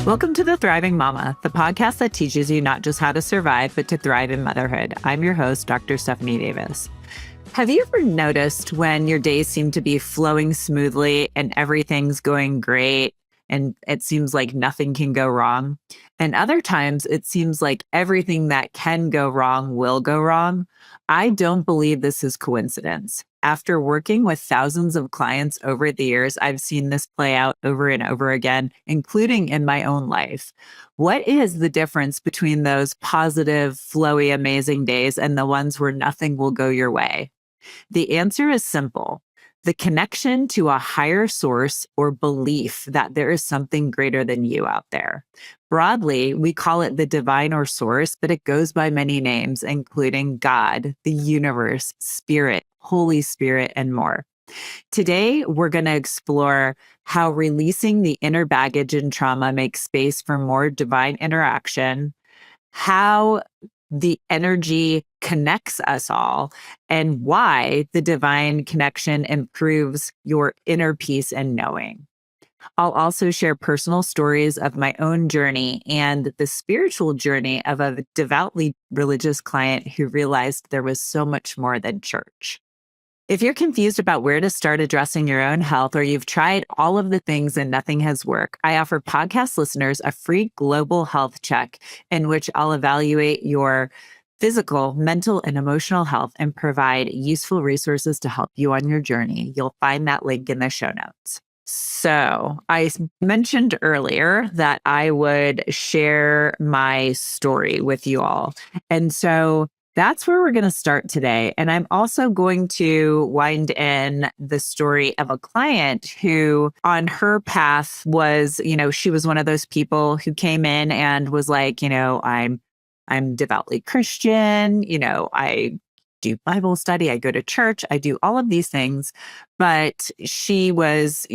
Welcome to The Thriving Mama, the podcast that teaches you not just how to survive, but to thrive in motherhood. I'm your host, Dr. Stephanie Davis. Have you ever noticed when your days seem to be flowing smoothly and everything's going great and it seems like nothing can go wrong? And other times it seems like everything that can go wrong will go wrong. I don't believe this is coincidence. After working with thousands of clients over the years, I've seen this play out over and over again, including in my own life. What is the difference between those positive, flowy, amazing days and the ones where nothing will go your way? The answer is simple. The connection to a higher source or belief that there is something greater than you out there. Broadly, we call it the divine or source, but it goes by many names, including God, the universe, spirit, Holy Spirit, and more. Today, we're going to explore how releasing the inner baggage and trauma makes space for more divine interaction, how the energy connects us all, and why the divine connection improves your inner peace and knowing. I'll also share personal stories of my own journey and the spiritual journey of a devoutly religious client who realized there was so much more than church. If you're confused about where to start addressing your own health, or you've tried all of the things and nothing has worked, I offer podcast listeners a free global health check in which I'll evaluate your physical, mental, and emotional health and provide useful resources to help you on your journey. You'll find that link in the show notes. So I mentioned earlier that I would share my story with you all. And so that's where we're going to start today. And I'm also going to wind in the story of a client who on her path was, she was one of those people who came in and was like, I'm devoutly Christian, I do Bible study, I go to church, I do all of these things. But she was,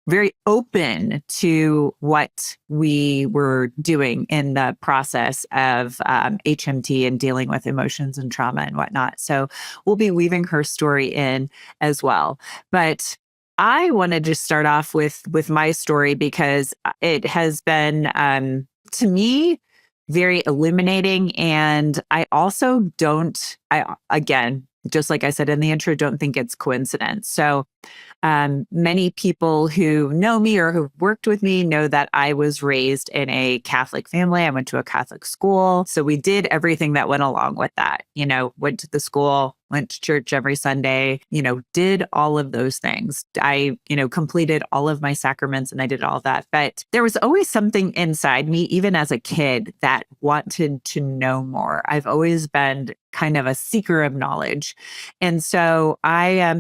very open to what we were doing in the process of HMT and dealing with emotions and trauma and whatnot. So we'll be weaving her story in as well. But I wanted to start off with my story because it has been, to me, very illuminating. And I also again, just like I said in the intro, don't think it's coincidence. So many people who know me or who've worked with me know that I was raised in a Catholic family. I went to a Catholic school. So we did everything that went along with that, went to the school, went to church every Sunday, did all of those things. I, completed all of my sacraments and I did all of that. But there was always something inside me, even as a kid, that wanted to know more. I've always been kind of a seeker of knowledge. And so I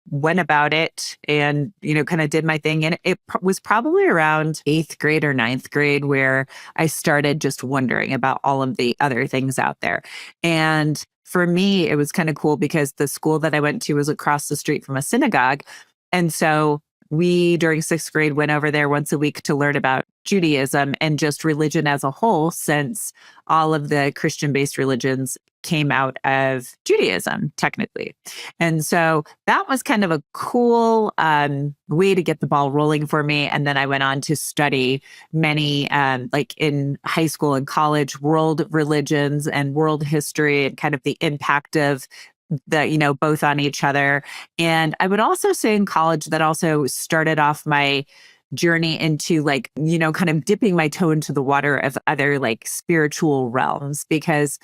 went about it and, kind of did my thing. And it was probably around 8th grade or 9th grade where I started just wondering about all of the other things out there. And for me, it was kind of cool because the school that I went to was across the street from a synagogue. And so we, during 6th grade, went over there once a week to learn about Judaism and just religion as a whole, since all of the Christian-based religions came out of Judaism, technically. And so that was kind of a cool way to get the ball rolling for me. And then I went on to study many, like in high school and college, world religions and world history and kind of the impact of the, both on each other. And I would also say in college that also started off my journey into kind of dipping my toe into the water of other spiritual realms, because,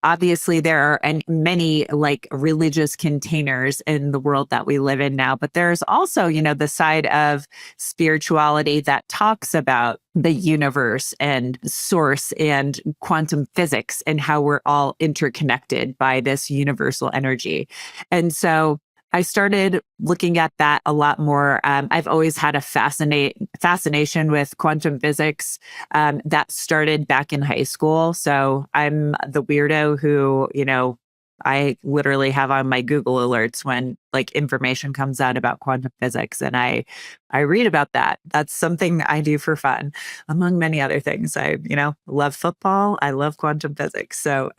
obviously there are many religious containers in the world that we live in now, but there's also, the side of spirituality that talks about the universe and source and quantum physics and how we're all interconnected by this universal energy. And so I started looking at that a lot more. I've always had a fascination with quantum physics that started back in high school. So I'm the weirdo who, I literally have on my Google alerts when information comes out about quantum physics, and I read about that. That's something I do for fun, among many other things. I, love football. I love quantum physics. So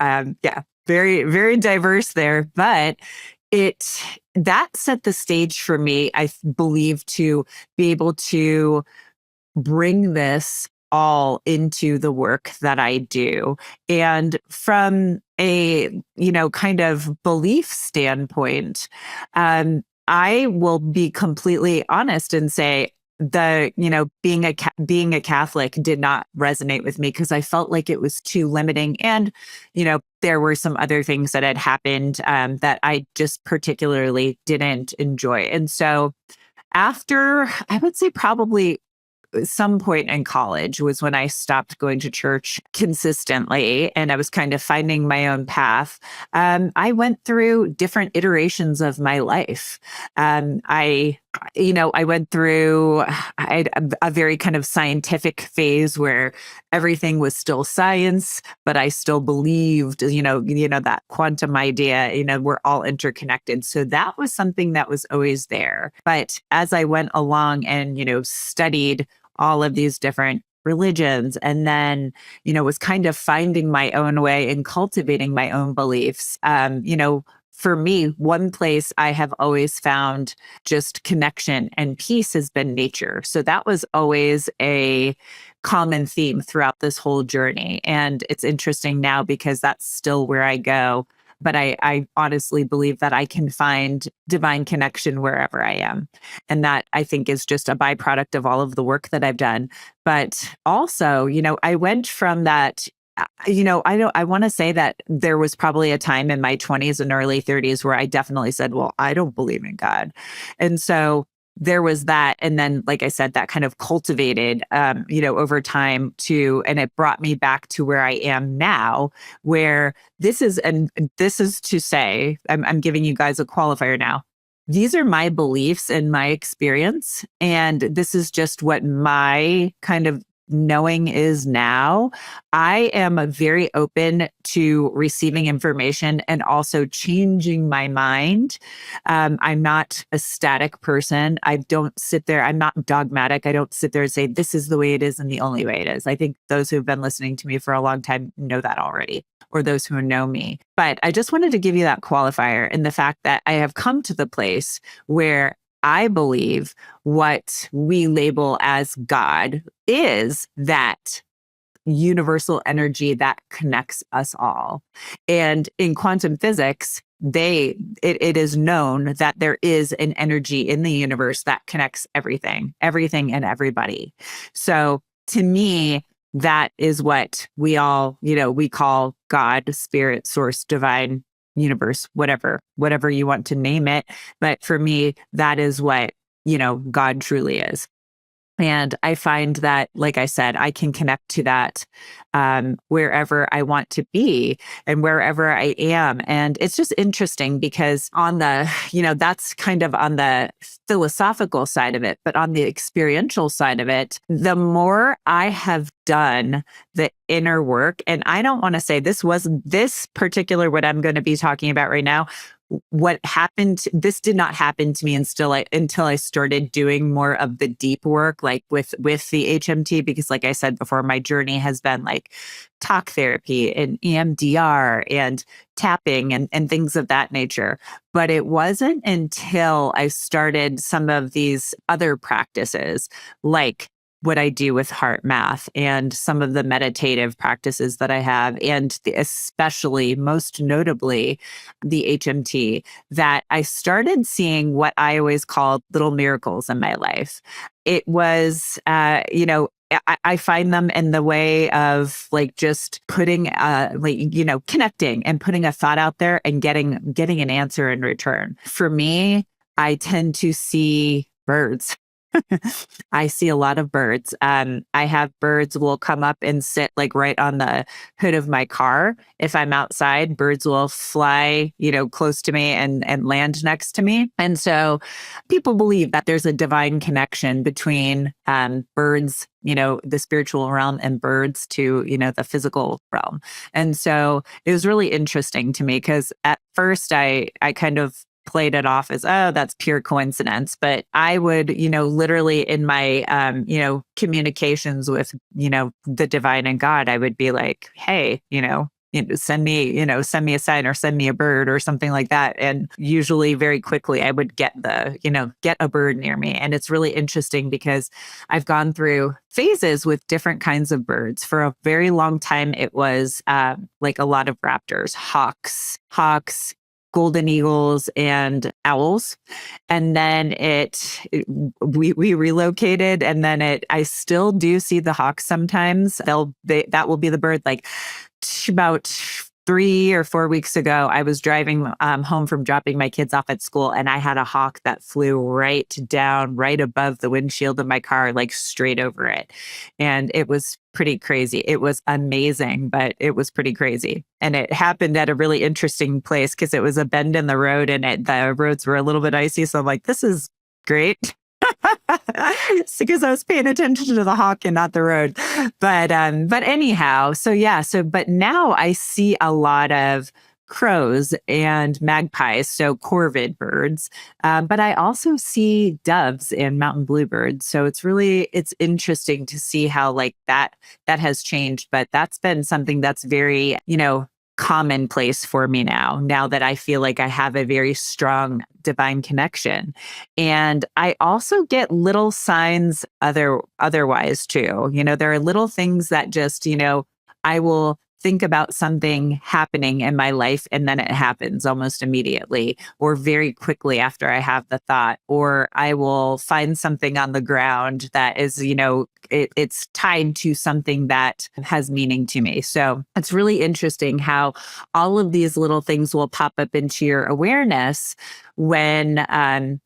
very, very diverse there, but that set the stage for me, I believe, to be able to bring this all into the work that I do. And from a, kind of belief standpoint, I will be completely honest and say, being a Catholic did not resonate with me because I felt like it was too limiting, and there were some other things that had happened that I just particularly didn't enjoy. And so after, I would say, probably some point in college was when I stopped going to church consistently and I was kind of finding my own path. I went through different iterations of my life. I went through a very kind of scientific phase where everything was still science, but I still believed, that quantum idea, we're all interconnected. So that was something that was always there. But as I went along and, studied all of these different religions and then, was kind of finding my own way and cultivating my own beliefs, for me, one place I have always found just connection and peace has been nature. So that was always a common theme throughout this whole journey. And it's interesting now because that's still where I go. But I honestly believe that I can find divine connection wherever I am. And that I think is just a byproduct of all of the work that I've done. But also, I went from that. I want to say that there was probably a time in my 20s and early 30s where I definitely said, well, I don't believe in God. And so there was that. And then, like I said, that kind of cultivated, over time and it brought me back to where I am now, where this is to say, I'm giving you guys a qualifier now. These are my beliefs and my experience. And this is just what my kind of knowing is now. I am very open to receiving information and also changing my mind. I'm not a static person. I don't sit there. I'm not dogmatic. I don't sit there and say, this is the way it is and the only way it is. I think those who've been listening to me for a long time know that already, or those who know me. But I just wanted to give you that qualifier in the fact that I have come to the place where I believe what we label as God is that universal energy that connects us all. And in quantum physics, it is known that there is an energy in the universe that connects everything and everybody. So to me, that is what we all, we call God, spirit, source, divine, universe, whatever you want to name it. But for me, that is what, God truly is. And I find that, like I said, I can connect to that wherever I want to be and wherever I am. And it's just interesting because on the, that's kind of on the philosophical side of it, but on the experiential side of it, the more I have done the inner work, and I don't want to say this particular, what I'm going to be talking about right now, what happened, this did not happen to me until I started doing more of the deep work, like with the HMT, because like I said before, my journey has been like talk therapy and EMDR and tapping and things of that nature. But it wasn't until I started some of these other practices, like what I do with heart math and some of the meditative practices that I have, and especially most notably the HMT, that I started seeing what I always called little miracles in my life. It was, I find them in the way of like just putting, connecting and putting a thought out there and getting an answer in return. For me, I tend to see birds. I see a lot of birds. I have birds will come up and sit like right on the hood of my car. If I'm outside, birds will fly, close to me and land next to me. And so people believe that there's a divine connection between birds, the spiritual realm, and birds to, the physical realm. And so it was really interesting to me because at first I kind of played it off as, oh, that's pure coincidence. But I would, literally in my, communications with, the divine and God, I would be like, hey, send me a sign or send me a bird or something like that. And usually very quickly I would get get a bird near me. And it's really interesting because I've gone through phases with different kinds of birds. For a very long time, it was like a lot of raptors, hawks, golden eagles, and owls. And then we relocated, and then I still do see the hawks sometimes. That will be the bird. Like about 3 or 4 weeks ago, I was driving home from dropping my kids off at school, and I had a hawk that flew right above the windshield of my car, like straight over it. And it was pretty crazy. It was amazing, but it was pretty crazy. And it happened at a really interesting place because it was a bend in the road, and the roads were a little bit icy. So I'm like, this is great. It's because I was paying attention to the hawk and not the road. But anyhow, but now I see a lot of crows and magpies, so corvid birds. But I also see doves and mountain bluebirds. So it's interesting to see how like that has changed. But that's been something that's very, commonplace for me now that I feel like I have a very strong divine connection. And I also get little signs otherwise too. There are little things that just, I will think about something happening in my life and then it happens almost immediately or very quickly after I have the thought, or I will find something on the ground that is, it's tied to something that has meaning to me. So it's really interesting how all of these little things will pop up into your awareness when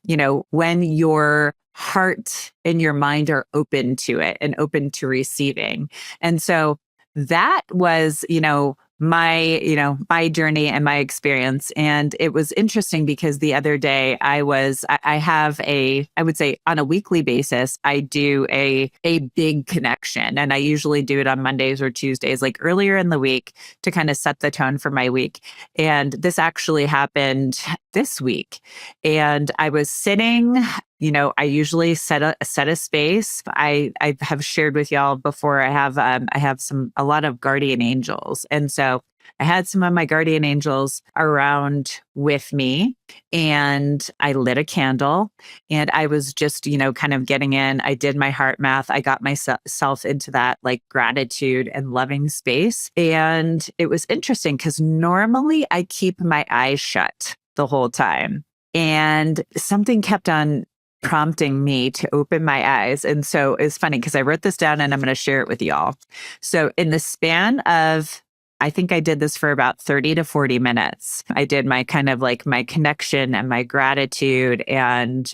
your heart and your mind are open to it and open to receiving. And so that was, my journey and my experience. And it was interesting because the other day I would say on a weekly basis, I do a big connection. And I usually do it on Mondays or Tuesdays, like earlier in the week to kind of set the tone for my week. And this actually happened this week. And I was sitting, I usually set a space. I have shared with y'all before. I have a lot of guardian angels, and so I had some of my guardian angels around with me, and I lit a candle, and I was just kind of getting in. I did my heart math. I got myself into that like gratitude and loving space, and it was interesting because normally I keep my eyes shut the whole time, and something kept on prompting me to open my eyes. And so it's funny because I wrote this down and I'm going to share it with y'all. So in the span of, I think I did this for about 30 to 40 minutes. I did my kind of like my connection and my gratitude and,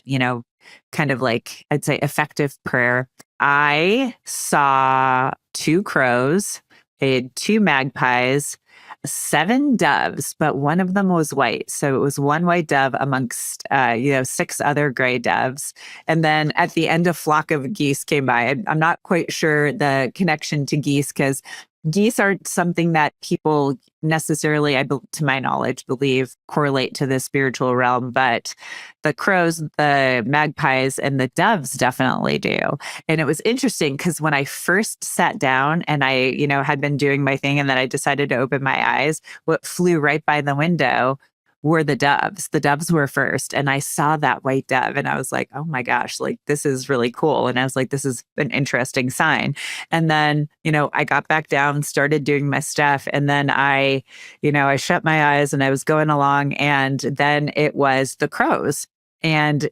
kind of like, I'd say effective prayer. I saw 2 crows, I had 2 magpies, 7 doves, but one of them was white. So it was one white dove amongst, 6 other gray doves. And then at the end, a flock of geese came by. I'm not quite sure the connection to geese because geese aren't something that people necessarily, to my knowledge, believe correlate to the spiritual realm, but the crows, the magpies, and the doves definitely do. And it was interesting because when I first sat down and I, had been doing my thing and then I decided to open my eyes, what flew right by the window were the doves. The doves were first. And I saw that white dove and I was like, oh my gosh, like this is really cool. And I was like, this is an interesting sign. And then, I got back down, started doing my stuff. And then I shut my eyes and I was going along. And then it was the crows. And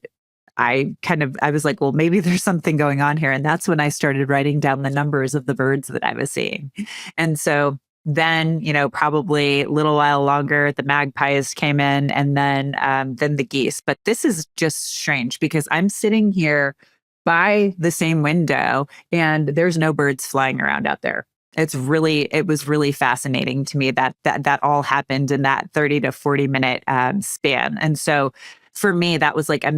I was like, well, maybe there's something going on here. And that's when I started writing down the numbers of the birds that I was seeing. And so then, probably a little while longer, the magpies came in and then the geese. But this is just strange because I'm sitting here by the same window and there's no birds flying around out there. It was really fascinating to me that all happened in that 30 to 40 minute span. And so for me, that was like a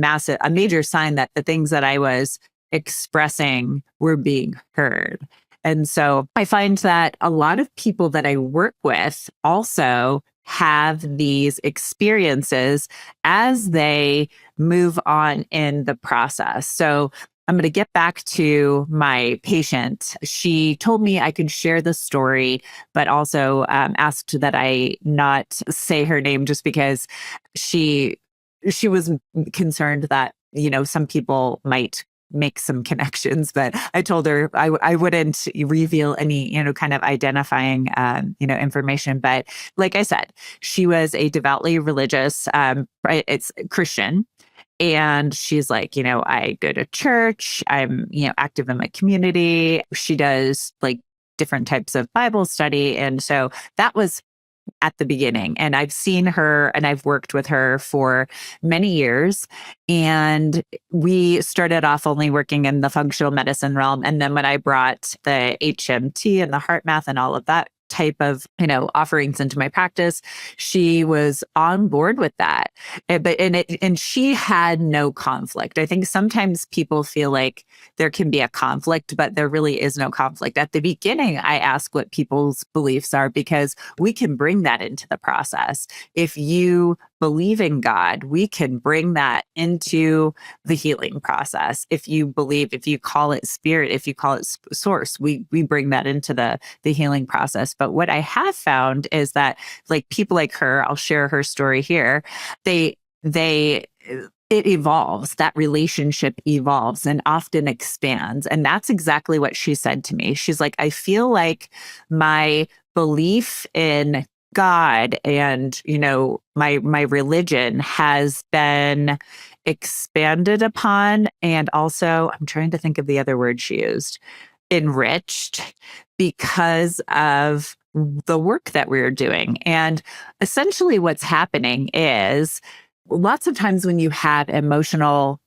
major sign that the things that I was expressing were being heard. And so I find that a lot of people that I work with also have these experiences as they move on in the process. So I'm going to get back to my patient. She told me I could share the story, but also asked that I not say her name just because she she was concerned that, some people might make some connections, but I told her I wouldn't reveal any, kind of identifying, information. But like I said, she was a devoutly religious, it's Christian, and she's like, I go to church, I'm, active in my community. She does like different types of Bible study. And so that was at the beginning. And I've seen her and I've worked with her for many years. And we started off only working in the functional medicine realm. And then when I brought the HMT and the heart math and all of that type of, offerings into my practice, she was on board with that. And she had no conflict. I think sometimes people feel like there can be a conflict, but there really is no conflict. At the beginning, I ask what people's beliefs are because we can bring that into the process. If you believe in God, we can bring that into the healing process. If you believe, if you call it spirit, if you call it source, we bring that into the healing process. But what I have found is that like people like her, I'll share her story here. They it evolves, that relationship evolves and often expands. And that's exactly what she said to me. She's like, I feel like my belief in God and, my religion has been expanded upon. And also, I'm trying to think of the other word she used, enriched because of the work that we're doing. And essentially what's happening is lots of times when you have emotional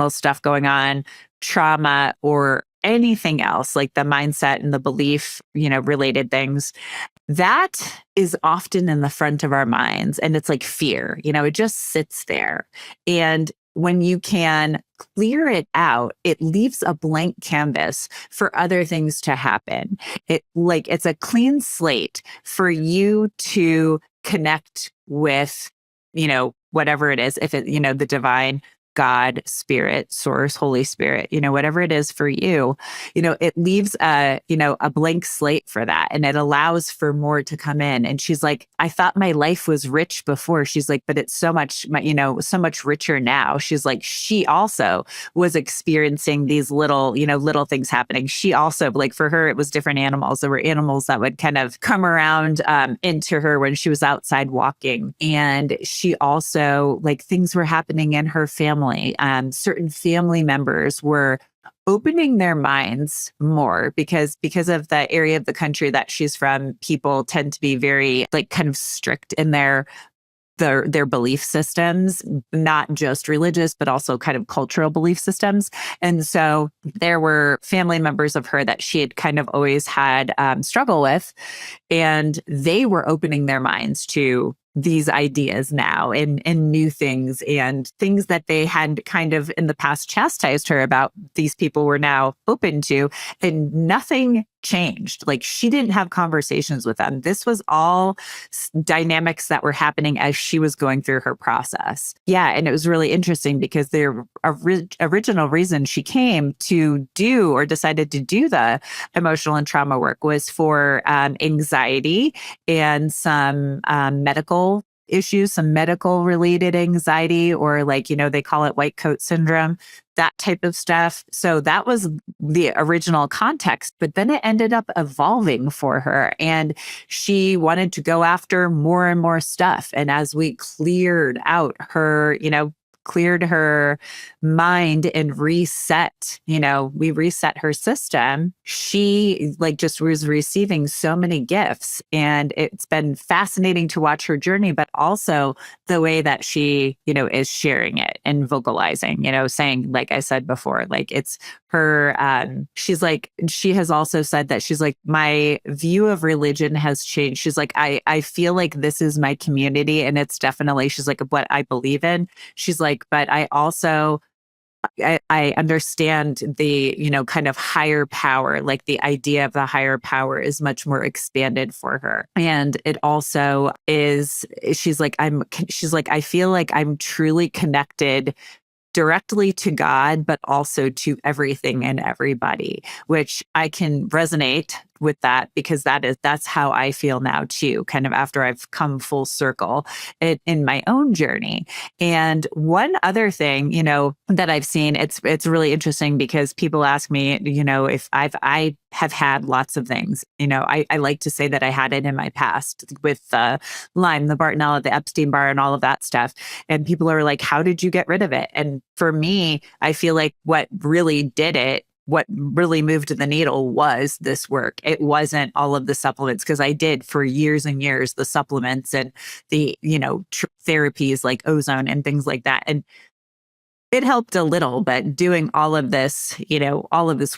stuff going on, trauma or anything else like the mindset and the belief, related things, that is often in the front of our minds. And it's like fear, it just sits there. And when you can clear it out, it leaves a blank canvas for other things to happen. It's a clean slate for you to connect with, whatever it is, if it, the divine, God, spirit, source, Holy Spirit, whatever it is for you, it leaves a blank slate for that. And it allows for more to come in. And she's like, I thought my life was rich before. She's like, but it's so much, so much richer now. She's like, she also was experiencing these little things happening. She also, like for her, it was different animals. There were animals that would kind of come around into her when she was outside walking. And she also, like things were happening in her family. Certain family members were opening their minds more because of the area of the country that she's from. People tend to be very like kind of strict in their belief systems, not just religious, but also kind of cultural belief systems. And so there were family members of her that she had kind of always had struggle with, and they were opening their minds to these ideas now and new things and things that they had kind of in the past chastised her about. These people were now open to, and nothing changed. Like she didn't have conversations with them. This was all dynamics that were happening as she was going through her process. Yeah. And it was really interesting because the original reason she came to do or decided to do the emotional and trauma work was for anxiety and some medical issues, some medical related anxiety, or like, they call it white coat syndrome, that type of stuff. So that was the original context, but then it ended up evolving for her and she wanted to go after more and more stuff. And as we cleared out her, cleared her mind and reset, we reset her system. She like just was receiving so many gifts, and it's been fascinating to watch her journey, but also the way that she, is sharing it and vocalizing, saying, like I said before, like it's her, she's like, she has also said that she's like, my view of religion has changed. She's like, I feel like this is my community, and it's definitely, she's like, what I believe in. She's like, but I also, I understand the, kind of higher power, like the idea of the higher power is much more expanded for her. And it also is, she's like, I feel like I'm truly connected directly to God, but also to everything and everybody, which I can resonate with that because that's how I feel now too, kind of after I've come full circle in my own journey. And one other thing, that I've seen, it's really interesting because people ask me, if I have had lots of things. I like to say that I had it in my past with Lyme, the Bartonella, the Epstein-Barr, and all of that stuff. And people are like, how did you get rid of it? And for me, I feel like what really moved the needle was this work. It wasn't all of the supplements, because I did for years and years the supplements and the, therapies like ozone and things like that. And it helped a little, but doing all of this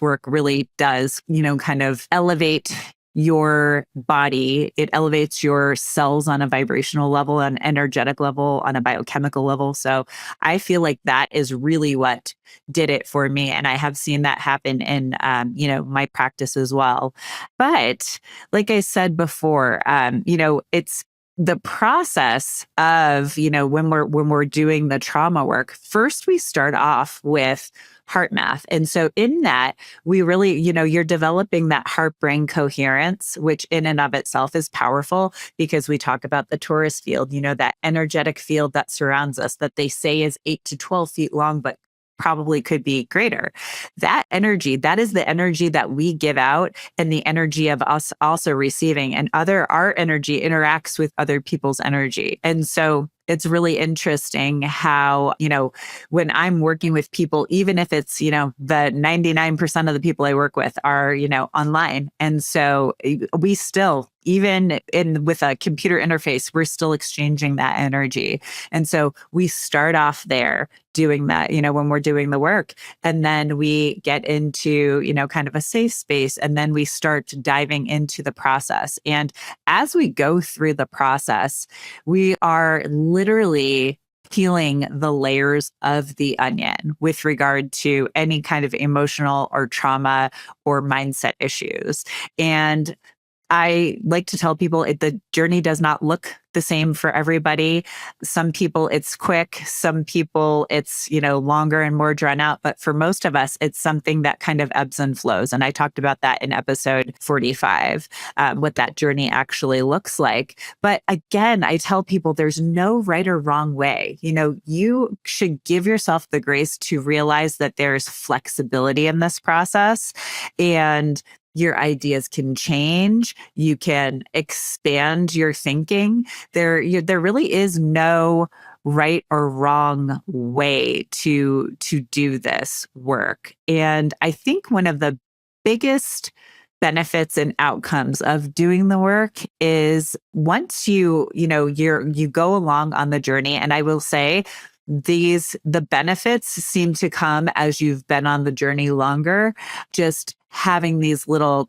work really does, kind of elevate your body. It elevates your cells on a vibrational level, an energetic level, on a biochemical level. So I feel like that is really what did it for me. And I have seen that happen in, my practice as well. But like I said before, it's the process of, when we're doing the trauma work. First, we start off with heart math. And so in that, we really, you're developing that heart brain coherence, which in and of itself is powerful, because we talk about the torus field, that energetic field that surrounds us, that they say is 8 to 12 feet long, but probably could be greater. That energy, that is the energy that we give out, and the energy of us also receiving, and our energy interacts with other people's energy. And so it's really interesting how, when I'm working with people, even if it's, the 99% of the people I work with are, online. And so we still, even with a computer interface, we're still exchanging that energy. And so we start off there doing that, when we're doing the work, and then we get into, kind of a safe space, and then we start diving into the process. And as we go through the process, we are literally peeling the layers of the onion with regard to any kind of emotional or trauma or mindset issues. And I like to tell people the journey does not look the same for everybody. Some people it's quick, some people it's, longer and more drawn out. But for most of us, it's something that kind of ebbs and flows. And I talked about that in episode 45, what that journey actually looks like. But again, I tell people there's no right or wrong way. You should give yourself the grace to realize that there's flexibility in this process, and your ideas can change. You can expand your thinking. There really is no right or wrong way to do this work. And I think one of the biggest benefits and outcomes of doing the work is once you go along on the journey. And I will say, the benefits seem to come as you've been on the journey longer, just having these little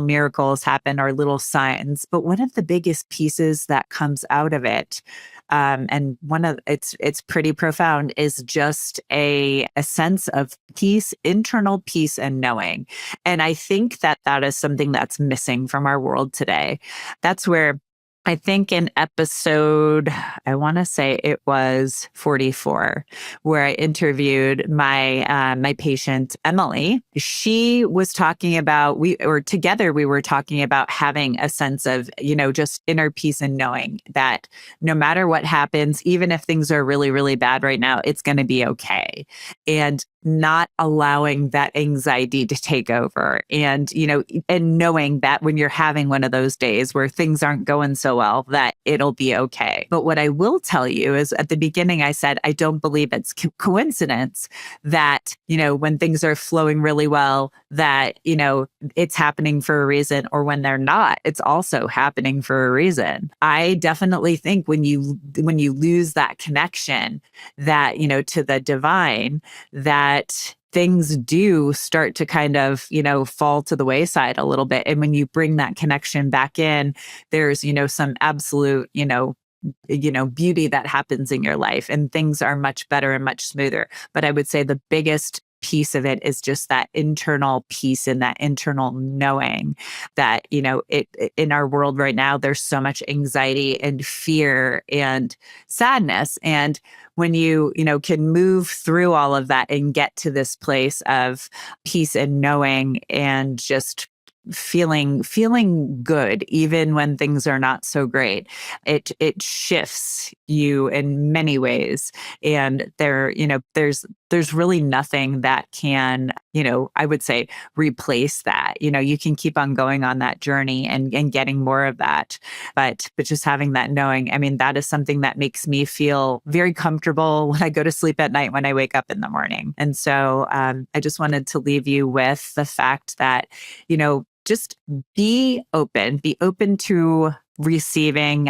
miracles happen, or little signs. But one of the biggest pieces that comes out of it, and it's pretty profound, is just a sense of peace, internal peace and knowing. And I think that is something that's missing from our world today. That's where I think in episode, I want to say it was 44, where I interviewed my patient Emily. She was talking about together we were talking about having a sense of, just inner peace and knowing that no matter what happens, even if things are really, really bad right now, it's going to be okay. And not allowing that anxiety to take over, and knowing that when you're having one of those days where things aren't going so well, that it'll be okay. But what I will tell you is, at the beginning I said I don't believe it's coincidence that when things are flowing really well, that it's happening for a reason, or when they're not, it's also happening for a reason. I definitely think when you lose that connection, that to the divine, that things do start to kind of, fall to the wayside a little bit. And when you bring that connection back in, there's, some absolute, beauty that happens in your life, and things are much better and much smoother. But I would say the biggest piece of it is just that internal peace and that internal knowing that, in our world right now, there's so much anxiety and fear and sadness. And when you can move through all of that and get to this place of peace and knowing and just feeling good even when things are not so great, it shifts you in many ways. And there's really nothing that can, I would say, replace that. You can keep on going on that journey and getting more of that, but just having that knowing, I mean, that is something that makes me feel very comfortable when I go to sleep at night, when I wake up in the morning. And so I just wanted to leave you with the fact that, just be open to receiving,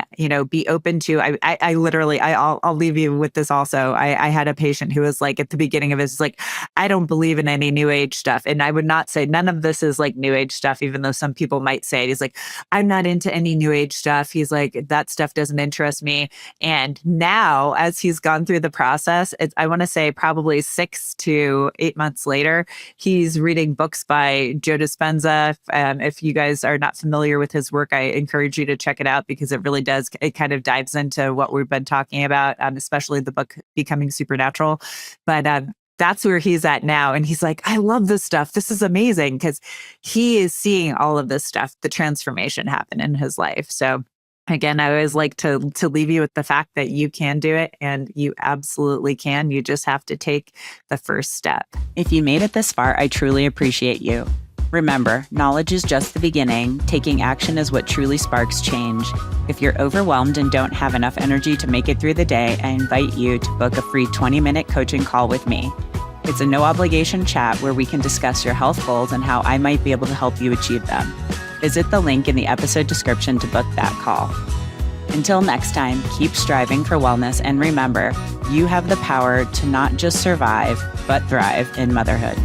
be open to, I literally, I'll leave you with this also. I had a patient who was like, at the beginning of his, like, I don't believe in any new age stuff. And I would not say none of this is like new age stuff, even though some people might say it. He's like, I'm not into any new age stuff. He's like, that stuff doesn't interest me. And now, as he's gone through the process, I want to say probably 6 to 8 months later, he's reading books by Joe Dispenza. If you guys are not familiar with his work, I encourage you to check it out, because it really does. It kind of dives into what we've been talking about, especially the book Becoming Supernatural. But that's where he's at now. And he's like, I love this stuff. This is amazing, because he is seeing all of this stuff, the transformation happen in his life. So again, I always like to leave you with the fact that you can do it, and you absolutely can. You just have to take the first step. If you made it this far, I truly appreciate you. Remember, knowledge is just the beginning. Taking action is what truly sparks change. If you're overwhelmed and don't have enough energy to make it through the day, I invite you to book a free 20-minute coaching call with me. It's a no-obligation chat where we can discuss your health goals and how I might be able to help you achieve them. Visit the link in the episode description to book that call. Until next time, keep striving for wellness, and remember, you have the power to not just survive, but thrive in motherhood.